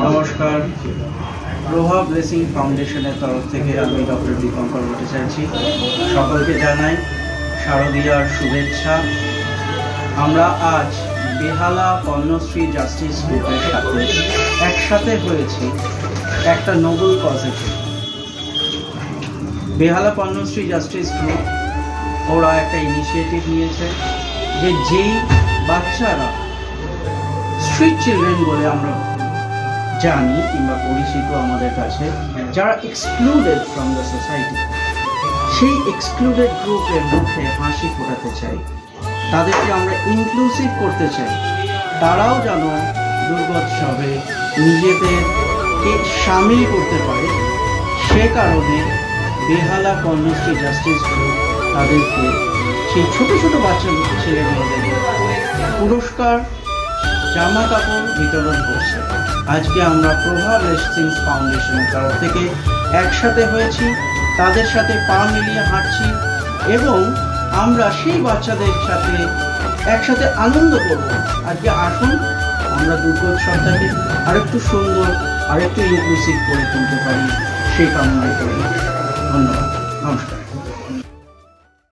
নমস্কার, প্রভা ব্লেসিং ফাউন্ডেশনের তরফ থেকে আমি ডক্টর দীপঙ্কর ভট্টাচার্য সকলকে জানাই শারদীয়ার শুভেচ্ছা। আমরা আজ বেহালা পণ্যশ্রী জাস্টিস গ্রুপের সাথে একসাথে হয়েছি একটা নোবেল কজে। বেহালা পণ্যশ্রী জাস্টিস গ্রুপ ওরা একটা ইনিশিয়েটিভ নিয়েছে যে যেই বাচ্চারা স্ট্রিট চিলড্রেন বলে আমরা জানি কিংবা পরিচিত আমাদের কাছে, যারা এক্সক্লুডেড ফ্রম দ্য সোসাইটি, সেই এক্সক্লুডেড গ্রুপের মুখে হাসি ফোটাতে চাই, তাদেরকে আমরা ইনক্লুসিভ করতে চাই। তারাও যেন দুর্গোৎসবে নিজেদেরকে সামিল করতে পারে, সে কারণে বেহালা পণ্যশ্রী জাস্টিস গ্রুপ তাদেরকে সেই ছোট ছোট বাচ্চা ছেলে মেয়েদের পুরস্কার, জামা কাপড় বিতরণ করছে। আজকে আমরা প্রভা ব্লেসিং ফাউন্ডেশনের তরফ থেকে একসাথে হয়েছি, তাদের সাথে পা মিলিয়ে হাঁটছি এবং আমরা সেই বাচ্চাদের সাথে একসাথে আনন্দ করব। আজকে আসুন আমরা দুর্গোৎসবটাকে আরেকটু সুন্দর, আরেকটু ইনক্লুসিভ করে তুলতে পারি, সেই কামনাই করি। ধন্যবাদ, নমস্কার।